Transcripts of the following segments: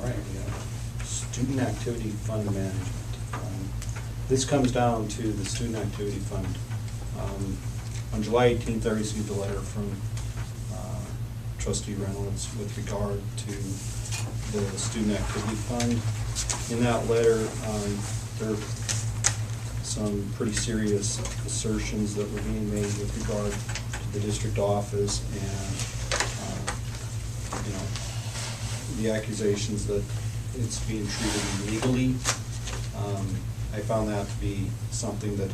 All right, student activity fund management. This comes down to the student activity fund. On July 18th, I received a letter from Trustee Reynolds with regard to the student activity fund. In that letter, there are some pretty serious assertions that were being made with regard to the district office and the accusations that it's being treated illegally. I found that to be something that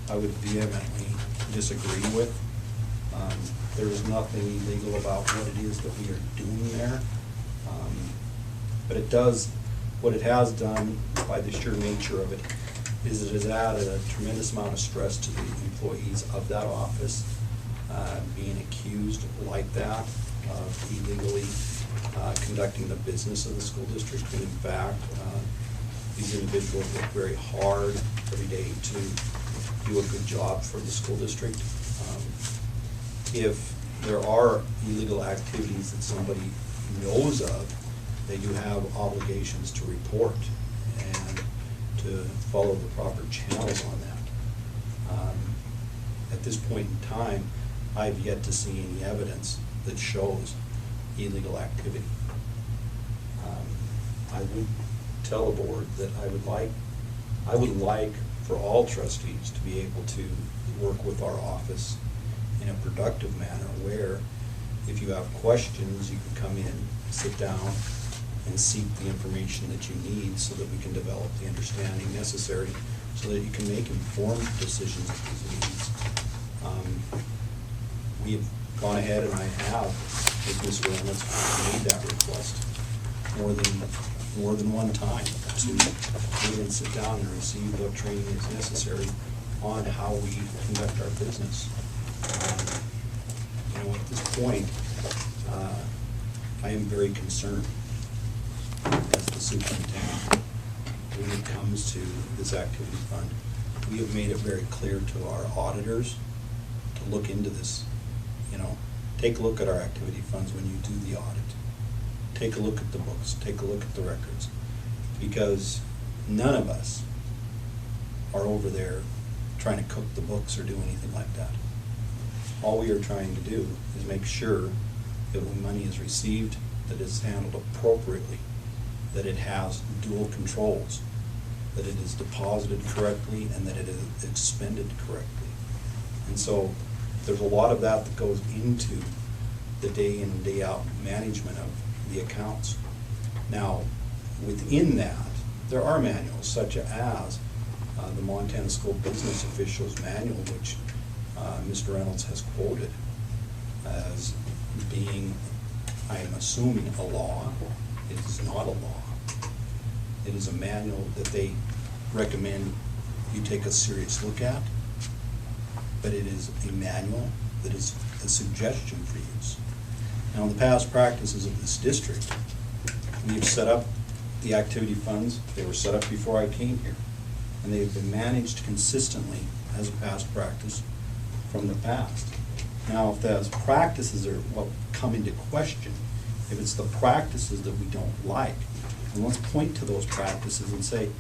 I would vehemently disagree with. There is nothing illegal about what it is that we are doing there. But it does, what it has done by the sheer nature of it, is it has added a tremendous amount of stress to the employees of that office, being accused like that of illegally conducting the business of the school district. And in fact, these individuals work very hard every day to do a good job for the school district. If there are illegal activities that somebody knows of, they do have obligations to report and to follow the proper channels on that. At this point in time, I've yet to see any evidence that shows illegal activity. I would tell the board that I would like for all trustees to be able to work with our office in a productive manner where if you have questions, you can come in, sit down, and seek the information that you need so that we can develop the understanding necessary so that you can make informed decisions of these needs. We have gone ahead, and I have, with Ms. Reynolds, made that request more than one time to even sit down and receive what training is necessary on how we conduct our business. At this point, I am very concerned as the superintendent when it comes to this activity fund. We have made it very clear to our auditors to look into this. Take a look at our activity funds when you do the audit. Take a look at the books, take a look at the records, because none of us are over there trying to cook the books or do anything like that. All we are trying to do is make sure that when money is received, that it's handled appropriately, that it has dual controls, that it is deposited correctly, and that it is expended correctly. And so there's a lot of that goes into the day in and day out management of the accounts. Now, within that, there are manuals such as the Montana School Business Officials Manual, which Mr. Reynolds has quoted as being, I am assuming, a law. It is not a law. It is a manual that they recommend you take a serious look at, but it is a manual that is a suggestion for use. Now, in the past practices of this district, we have set up the activity funds. They were set up before I came here, and they have been managed consistently as a past practice from the past. Now, if those practices are what come into question, if it's the practices that we don't like, then let's point to those practices and say,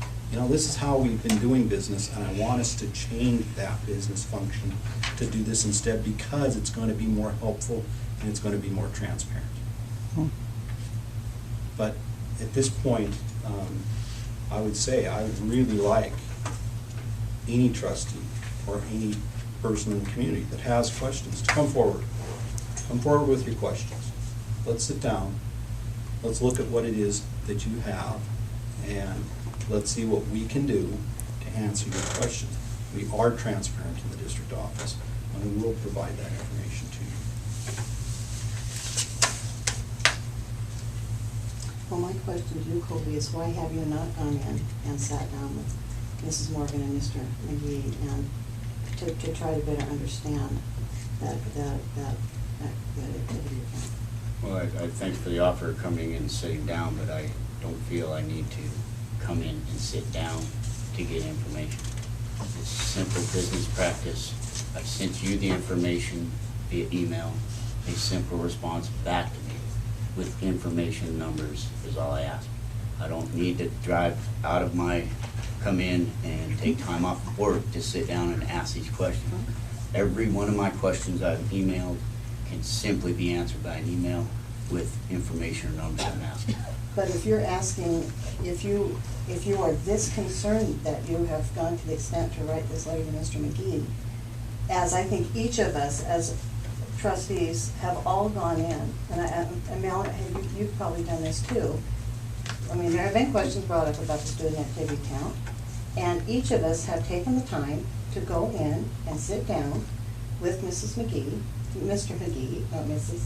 this is how we've been doing business, and I want us to change that business function to do this instead because it's going to be more helpful and it's going to be more transparent. But at this point, I would say I would really like any trustee or any person in the community that has questions to come forward. Come forward with your questions. Let's sit down. Let's look at what it is that you have, and let's see what we can do to answer your questions. We are transparent in the district office, and we will provide that information to you. Well, my question to you, Colby, is why have you not gone in and sat down with Mrs. Morgan and Mr. McGee and to try to better understand that activity account? Well, I thank for the offer of coming in and sitting down, but I don't feel I need to come in and sit down to get information. It's simple business practice. I sent you the information via email. A simple response back to me with information numbers is all I ask. I don't need to come in and take time off of work to sit down and ask these questions. Every one of my questions I've emailed can simply be answered by an email with information or numbers I'm asking. But if you're asking, if you are this concerned that you have gone to the extent to write this letter to Mr. McGee, as I think each of us as trustees have all gone in, and Mel, you've probably done this too. I mean, there have been questions brought up about the student activity count, and each of us have taken the time to go in and sit down with Mrs. McGee, Mr. McGee, not Mrs.,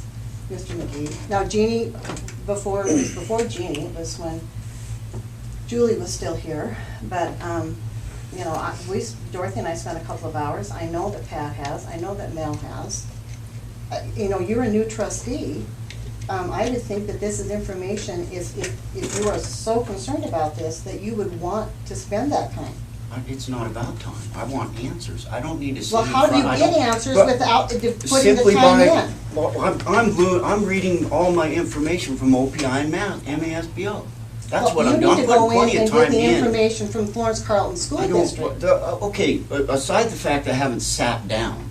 Mr. McGee. Now, Jeannie, before Jeannie, it was when Julie was still here, but, you know, Dorothy and I spent a couple of hours. I know that Pat has, I know that Mel has. You know, you're a new trustee. I would think that this is information, if you are so concerned about this, that you would want to spend that time. It's not about time. I want answers. I don't need to sit Well, in how do you front- get answers without putting the Simply time by, in? well, I'm reading all my information from OPI and MASBO. That's what I'm doing. I'm putting plenty of time You need to go in and get the in. information from Florence Carlton School I don't, District. okay, aside the fact I haven't sat down,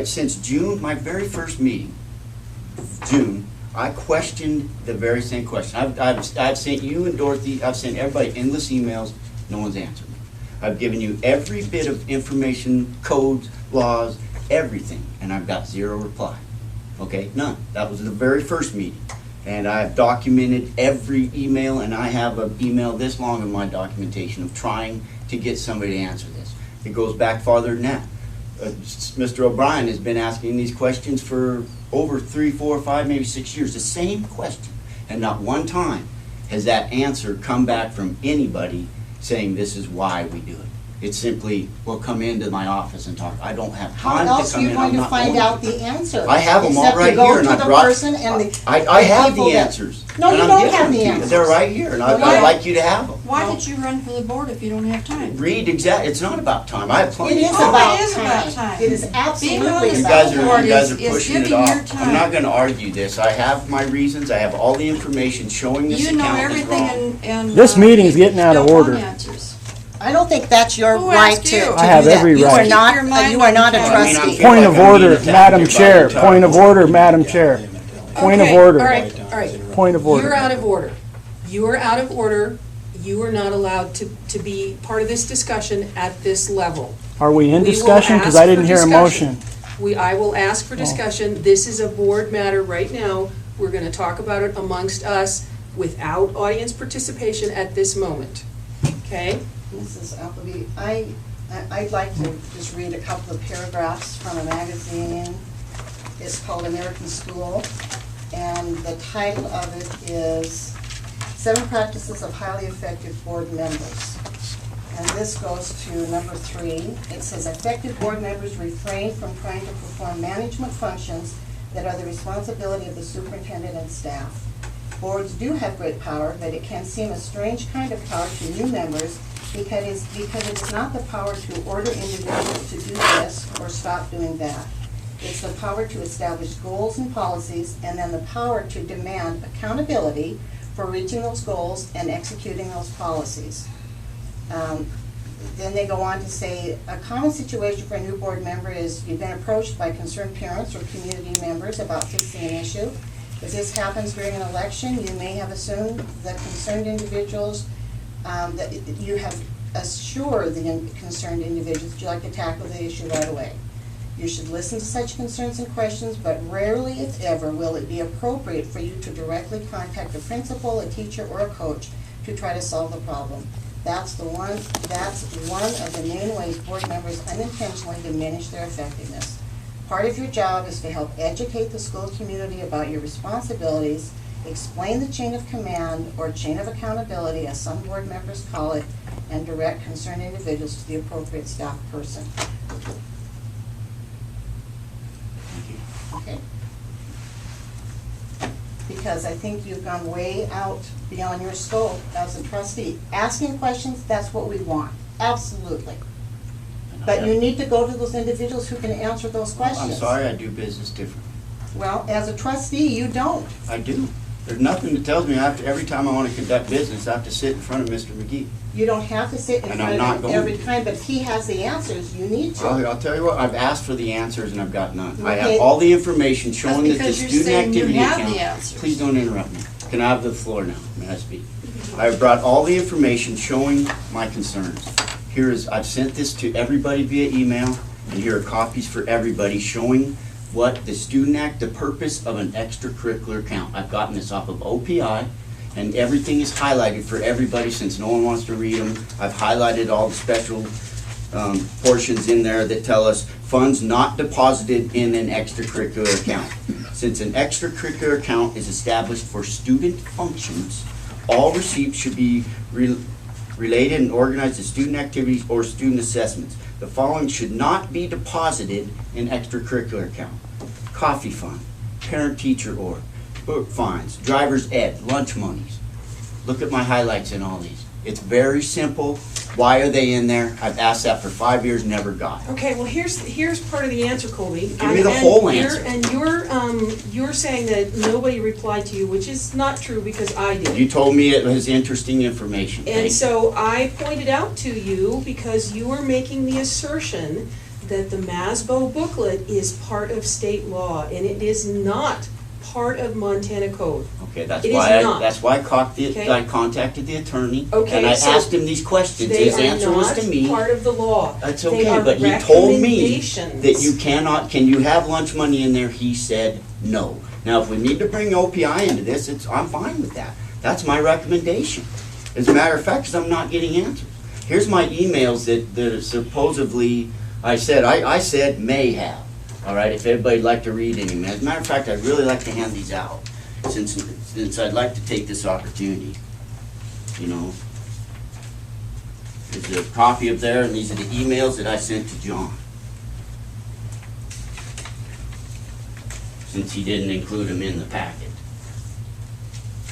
since June, my very first meeting, June, I questioned the very same question. I've sent you and Dorothy, I've sent everybody endless emails, no one's answered me. I've given you every bit of information, codes, laws, everything, and I've got zero reply. Okay, none. That was the very first meeting. And I've documented every email, and I have an email this long in my documentation of trying to get somebody to answer this. It goes back farther than that. Mr. O'Brien has been asking these questions for over 3, 4, 5, maybe 6 years, the same question. And not one time has that answer come back from anybody saying this is why we do it. It's simply, well, come into my office and talk. I don't have How time else to are come you in. going I'm to not find going out to. the answers? I have them all Except to right go here, and to I the brought. person and the I have people the that- answers. No, you and I'm don't giving have them the to you. answers. They're right here, and No, you I'd don't. like you to have them. Why did you run for the board if you don't have time? Read exact. It's not about time. I have It plenty is of Oh, time. it is about about time. time. It is Being absolutely on the You about guys time. are board you guys are is pushing it giving your off. time. I'm not going to argue this. I have my reasons. I have all the information showing this You know account is everything wrong. and. This meeting's you getting out of don't want order. answers. I don't think that's your Who right asked to you? do I have that. every You are right. not, Keep your mind you are on not a the Well, I mean, trustee. feel Point like of I'm order, being attacked Madam here by Chair. the Point of entire order, board. Madam Chair. Point of Okay, order. All right, all right. Point of order. You're out of order. You are out of order. You are not allowed to be part of this discussion at this level. Are we in We will discussion? Because ask I didn't for hear a discussion. motion. I will ask for discussion. This is a board matter right now. We're going to talk about it amongst us without audience participation at this moment. Okay? Mrs. Appleby, I'd like to just read a couple of paragraphs from a magazine. It's called American School, and the title of it is 7 Practices of Highly Effective Board Members. And this goes to number 3. It says, effective board members refrain from trying to perform management functions that are the responsibility of the superintendent and staff. Boards do have great power, but it can seem a strange kind of power to new members because it is not the power to order individuals to do this or stop doing that. It's the power to establish goals and policies, and then the power to demand accountability for reaching those goals and executing those policies. Then they go on to say, a common situation for a new board member is you've been approached by concerned parents or community members about fixing an issue. If this happens during an election, you may have assumed that concerned individuals, that you have assured the concerned individuals that you'd like to tackle the issue right away. You should listen to such concerns and questions, but rarely, if ever, will it be appropriate for you to directly contact a principal, a teacher, or a coach to try to solve the problem. That's one of the main ways board members unintentionally diminish their effectiveness. Part of your job is to help educate the school community about your responsibilities, explain the chain of command or chain of accountability, as some board members call it, and direct concerned individuals to the appropriate staff person. Okay. Because I think you've gone way out beyond your scope as a trustee. Asking questions, that's what we want, absolutely. But you need to go to those individuals who can answer those questions. I'm sorry, I do business differently. Well, as a trustee, you don't. I do. There's nothing that tells me every time I want to conduct business, I have to sit in front of Mr. McGee. You don't have to sit in And I'm front not of him going every to. time, but if he has the answers, you need to. I'll tell you what, I've asked for the answers and I've got none. I Okay. have all the information showing that the because you're student saying you activity have account. the answers. Please don't interrupt me. Can I have the floor now? May I speak? I've brought all the information showing my concerns. I've sent this to everybody via email, and here are copies for everybody showing what the purpose of an extracurricular account. I've gotten this off of OPI, and everything is highlighted for everybody since no one wants to read them. I've highlighted all the special portions in there that tell us funds not deposited in an extracurricular account. Since an extracurricular account is established for student functions, all receipts should be related and organized as student activities or student assessments. The following should not be deposited in extracurricular account: coffee fund, parent-teacher org, book fines, driver's ed, lunch monies. Look at my highlights in all these. It's very simple. Why are they in there? I've asked that for 5 years, never got. Okay, well, here's part of the answer, Colby. Give me the whole And answer. you're saying that nobody replied to you, which is not true because I did. You told me it was interesting information. And Thank you. so I pointed out to you, because you were making the assertion that the MASBO booklet is part of state law, and it is not part of Montana code. Okay, that's It is why not. Okay. I contacted the attorney. Okay, And I so asked him these questions. They His are answer was to not me. part of the law. That's They okay, are but he told me recommendations. that you cannot, can you have lunch money in there? He said no. Now, if we need to bring OPI into this, I'm fine with that. That's my recommendation. As a matter of fact, 'cause I'm not getting answers. Here's my emails that supposedly, I said may have. All right, if everybody'd like to read any. As a matter of fact, I'd really like to hand these out, since I'd like to take this opportunity, you know. There's a copy up there, and these are the emails that I sent to John. Since he didn't include them in the packet.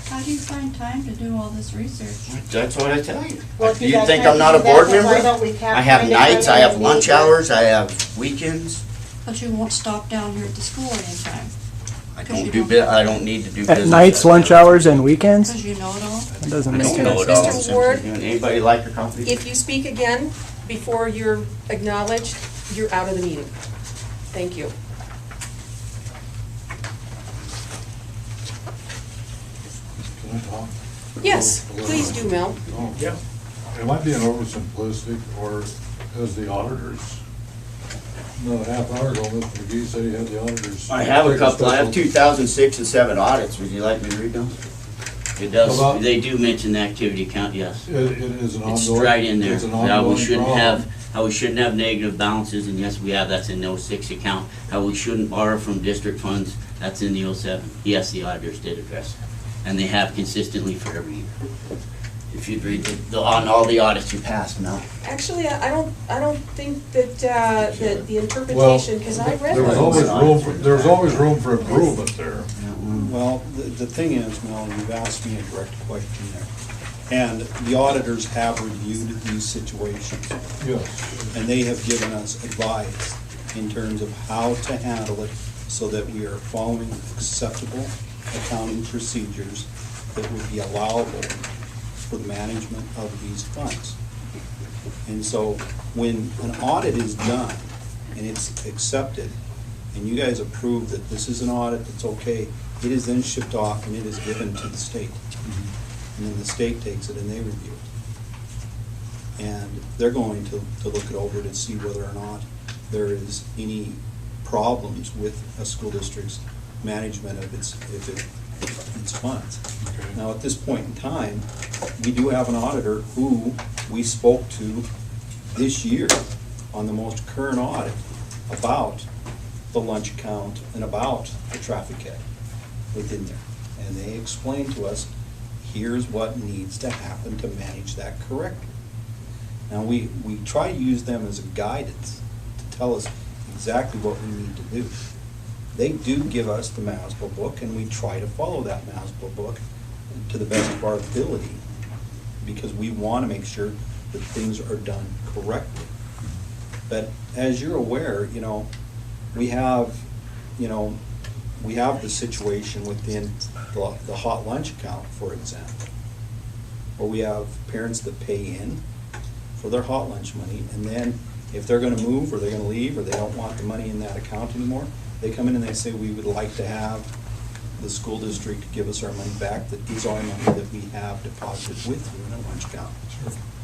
How do you find time to do all this research? That's what I tell you. Well, if Do you you got think time I'm to not a do that, board then why member? don't we have I have time to nights, go I there have and lunch meet? hours, I have weekends. But you won't stop down here at the school anytime, I Because you don't don't- I don't need to do At business. nights, lunch hours, and weekends? because you know it all. That doesn't I make don't sense. know it all. Mr. Ward? Anybody like a copy? If you speak again before you're acknowledged, you're out of the meeting. Thank you. Can I talk? Yes, please do, Mel. Oh, yeah. Am I being oversimplistic, or has the auditors, not a half hour ago, Mr. McGee said he had the auditors. I have a take couple, I have special- 2006 and 7 audits, would you like me to read those? It does, About- they do mention the activity account, yes. It is an ongoing. It's right in there. It's an How we ongoing shouldn't problem. how we shouldn't have negative balances, and yes, we have, that's in the 06 account. How we shouldn't borrow from district funds, that's in the 07. Yes, the auditors did address that, and they have consistently for every year. If you'd read on all the audits you passed, Mel. Actually, I don't think that that the Well, interpretation, because I read there was those. always room for improvement there. Well, the thing is, Mel, you've asked me a direct question there. And the auditors have reviewed these situations, Yes. and they have given us advice in terms of how to handle it so that we are following acceptable accounting procedures that would be allowable for the management of these funds. And so when an audit is done and it's accepted, and you guys approve that this is an audit that's okay, it is then shipped off and it is given to the state. And then the state takes it and they review it. And they're going to look it over to see whether or not there is any problems with a school district's management of its funds. Okay. Now, at this point in time, we do have an auditor who we spoke to this year on the most current audit about the lunch account and about the traffic head within there. And they explained to us, here's what needs to happen to manage that correctly. Now, we try to use them as a guidance to tell us exactly what we need to do. They do give us the MASBO book, and we try to follow that MASBO book to the best of our ability, because we want to make sure that things are done correctly. But as you're aware, we have, we have the situation within the hot lunch account, for example, where we have parents that pay in for their hot lunch money, and then if they're gonna move, or they're gonna leave, or they don't want the money in that account anymore, they come in and they say, we would like to have the school district give us our money back, that is our money that we have deposited with you in a lunch account.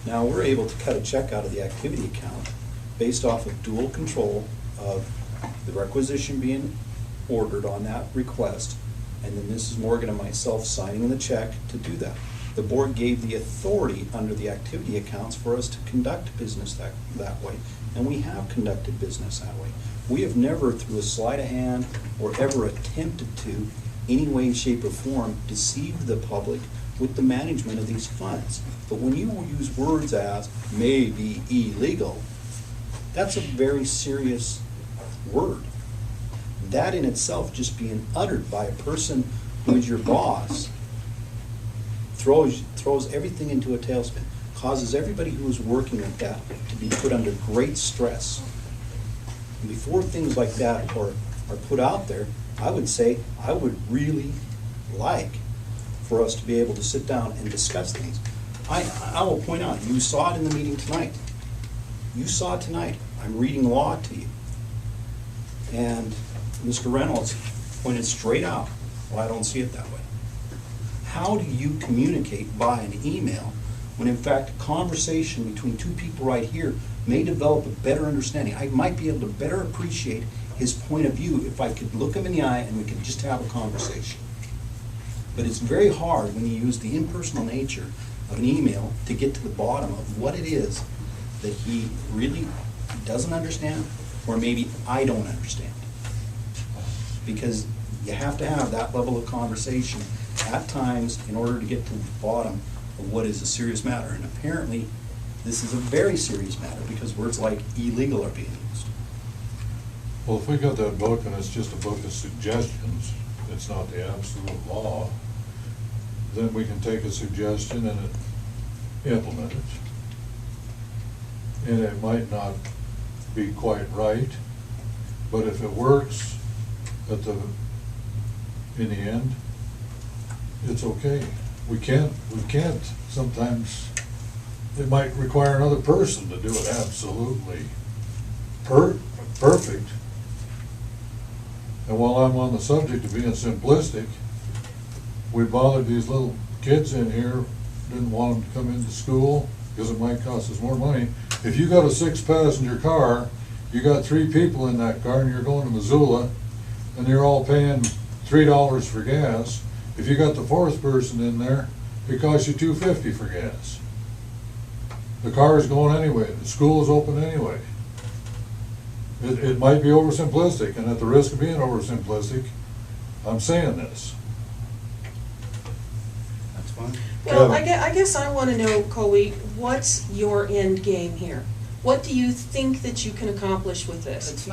Now, we're able to cut a check out of the activity account based off of dual control of the requisition being ordered on that request, and then Mrs. Morgan and myself signing the check to do that. The board gave the authority under the activity accounts for us to conduct business that way, and we have conducted business that way. We have never, through a sleight of hand, or ever attempted to, any way, shape, or form, deceive the public with the management of these funds. But when you use words as may be illegal, that's a very serious word. That in itself, just being uttered by a person who is your boss, throws everything into a tailspin, causes everybody who is working with that to be put under great stress. And before things like that are put out there, I would say, I would really like for us to be able to sit down and discuss things. I will point out, you saw it in the meeting tonight. You saw it tonight. I'm reading law to you. And Mr. Reynolds pointed straight out, well, I don't see it that way. How do you communicate by an email when in fact a conversation between two people right here may develop a better understanding? I might be able to better appreciate his point of view if I could look him in the eye and we could just have a conversation. But it's very hard when you use the impersonal nature of an email to get to the bottom of what it is that he really doesn't understand, or maybe I don't understand. Because you have to have that level of conversation at times in order to get to the bottom of what is a serious matter. And apparently, this is a very serious matter because words like illegal are being used. Well, if we got that book and it's just a book of suggestions, it's not the absolute law, then we can take a suggestion and implement it. And it might not be quite right, but if it works in the end, it's okay. We can't, sometimes it might require another person to do it absolutely perfect. And while I'm on the subject of being simplistic, we bothered these little kids in here, didn't want them to come into school because it might cost us more money. If you got a 6-passenger car, you got 3 people in that car and you're going to Missoula and you're all paying $3 for gas. If you got the 4th person in there, it costs you $2.50 for gas. The car is going anyway, the school is open anyway. It might be oversimplistic, and at the risk of being oversimplistic, I'm saying this. That's fine. Well, Kevin. I guess I want to know, Coley, what's your end game here? What do you think that you can accomplish with this? That's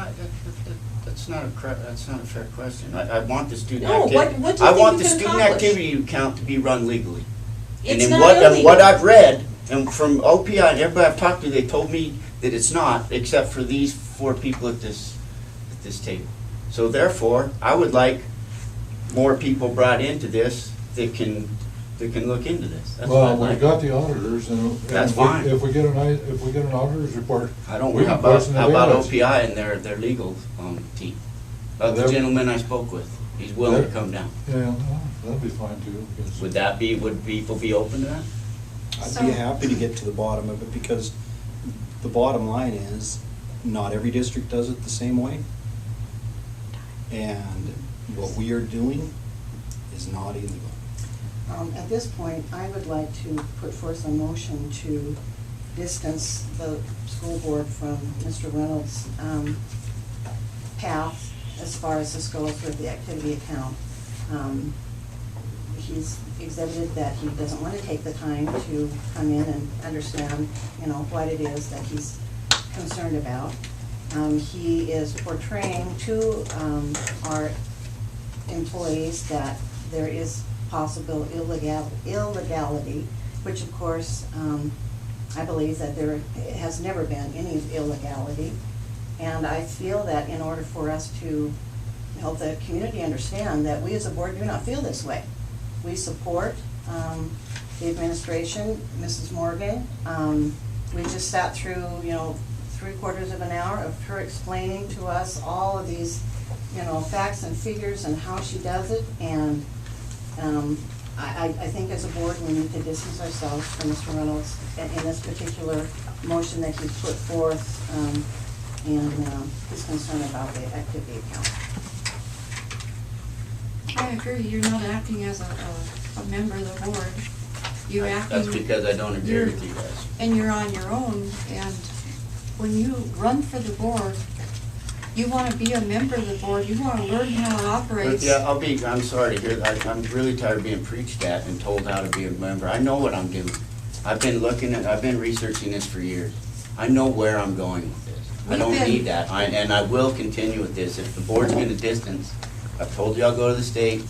not a fair question. I want the student No, activity. what do you think I want you the can student accomplish? activity account to be run legally. And It's in not what, and illegal. what I've read, and from OPI and everybody I've talked to, they told me that it's not, except for these 4 people at this table. So therefore, I would like more people brought into this that can look into this. That's what Well, I'd we've like. got the auditors, and That's fine. if we get an auditor's report, I don't, we how can question about, the how about database. OPI and their legal team? About the That- gentleman I spoke with, he's willing to That- come down. Yeah, well, that'd be fine too. because- Would people be open to that? I'd be happy to get to the bottom of it because the bottom line is, not every district does it the same way. And what we are doing is not illegal. At this point, I would like to put forth a motion to distance the school board from Mr. Reynolds' path as far as this goes with the activity account. He's exhibited that he doesn't want to take the time to come in and understand, what it is that he's concerned about. He is portraying to our employees that there is possible illegality, which of course, I believe that there has never been any illegality. And I feel that in order for us to help the community understand that we as a board do not feel this way. We support the administration, Mrs. Morgan. We just sat through, 3/4 of an hour of her explaining to us all of these, facts and figures and how she does it. And I think as a board, we need to distance ourselves from Mr. Reynolds in this particular motion that he put forth, and his concern about the activity account. I agree, you're not acting as a member of the board. You're acting. That's because I don't agree with you guys. And you're on your own, and when you run for the board, you wanna be a member of the board, you wanna learn how it operates. Yeah, I'm sorry to hear that. I'm really tired of being preached at and told how to be a member. I know what I'm doing. I've been researching this for years. I know where I'm going with this. I don't need that, and I will continue with this. If the board's gonna distance, I've told you I'll go to the state,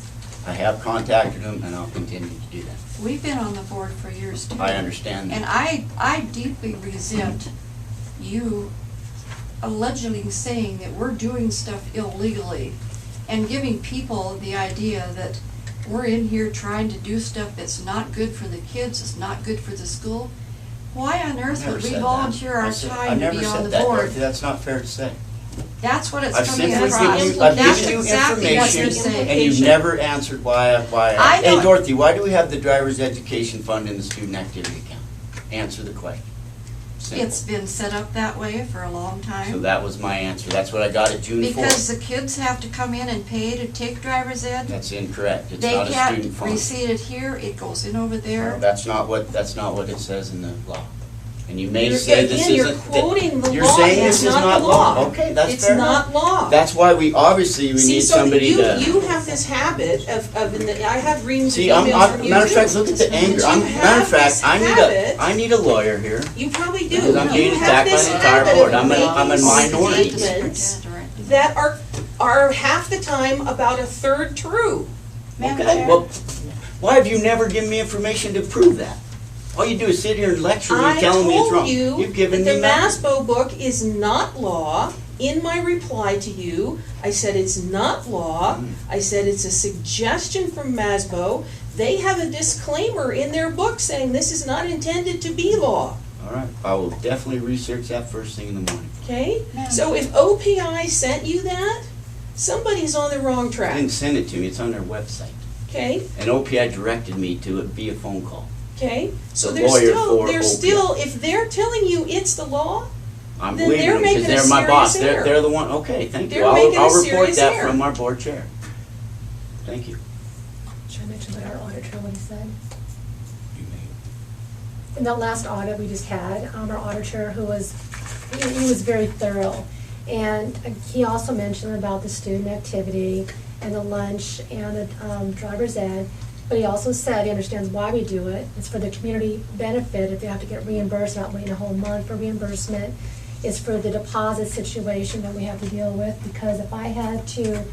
I have contacted them, and I'll continue to do that. We've been on the board for years too. I understand that. And I deeply resent you allegedly saying that we're doing stuff illegally and giving people the idea that we're in here trying to do stuff that's not good for the kids, it's not good for the school. Why on earth Never would we said that. volunteer our I time to never be on said the that, board? Dorothy. That's not fair to say. That's what it's I've coming simply across. given you, I've That's given you exactly what you're information, saying. and you've never answered why. I Hey, don't- Dorothy, why do we have the driver's education fund in the student activity account? Answer the question. Simple. It's been set up that way for a long time. So that was my answer. That's what I got at June 4th. Because the kids have to come in and pay to take driver's ed. That's incorrect. It's They not a can't student fund. receipt it here, it goes in over No, there. that's not what it says in the law. And you may You're- say this again, you're isn't. quoting the You're law, saying it's this is not the law. Okay, that's It's fair enough. not law. That's why we See, need so somebody you to. have this habit of, I have reams of See, emails from you matter of too. fact, look at the anger. But you Matter of have fact, this I habit- need a lawyer here. You probably do. Because I'm You being have attacked by this the entire habit board. of I'm a making minority. statements that are half the time about a third true. Madam Okay, Chair? well, why have you never given me information to prove that? All you do is sit here and lecture me, telling me it's wrong. I told you You've given that me the nothing. MASBO book is not law. In my reply to you, I said it's not law. I said it's a suggestion from MASBO. They have a disclaimer in their book saying this is not intended to be law. All right, I will definitely research that first thing in the morning. Okay? Madam So if OPI sent you that, somebody's on the wrong They track. didn't send it to me, it's on their website. Okay? And OPI directed me to it via phone call. Okay? So The they're lawyer still, for they're OPI. still, if they're telling you it's the law, I'm Then believing they're them because making a they're my boss. serious error. They're the one, okay, thank you. They're making a I'll report serious that error. from our board chair. Thank you. Should I mention that our auditor, what he said? You may. In that last audit we just had, our auditor he was very thorough. And he also mentioned about the student activity and the lunch and the driver's ed. But he also said he understands why we do it. It's for the community benefit if they have to get reimbursed, not waiting a whole month for reimbursement. It's for the deposit situation that we have to deal with, because if I had to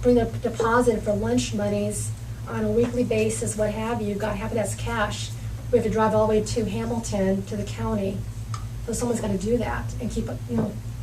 bring a deposit for lunch monies on a weekly basis, what have you, got half of that's cash. We have to drive all the way to Hamilton, to the county. So someone's gotta do that and keep,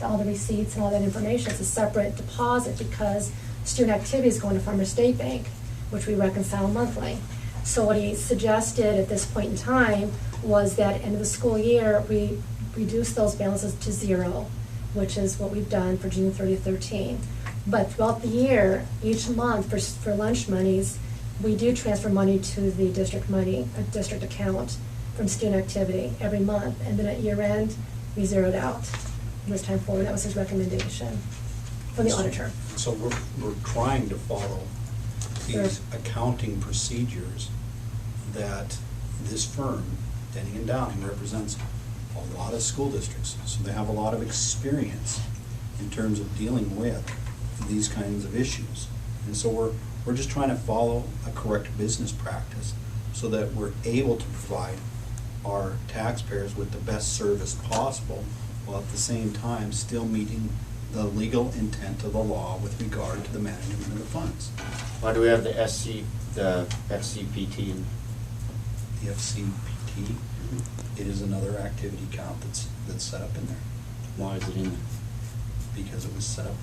all the receipts and all that information. It's a separate deposit because student activity is going to Farmer State Bank, which we reconcile monthly. So what he suggested at this point in time was that end of the school year, we reduce those balances to zero, which is what we've done for June 30th, 13. But throughout the year, each month for lunch monies, we do transfer money to the district district account from student activity every month. And then at year end, we zeroed out. From this time forward, that was his recommendation from the auditor. So we're trying to follow these accounting procedures that this firm, Denning and Downing, represents a lot of school districts. So they have a lot of experience in terms of dealing with these kinds of issues. And so we're just trying to follow a correct business practice so that we're able to provide our taxpayers with the best service possible, while at the same time still meeting the legal intent of the law with regard to the management of the funds. Why do we have the FCPT in? The FCPT, it is another activity account that's set up in there, Why is it in there? because it was set up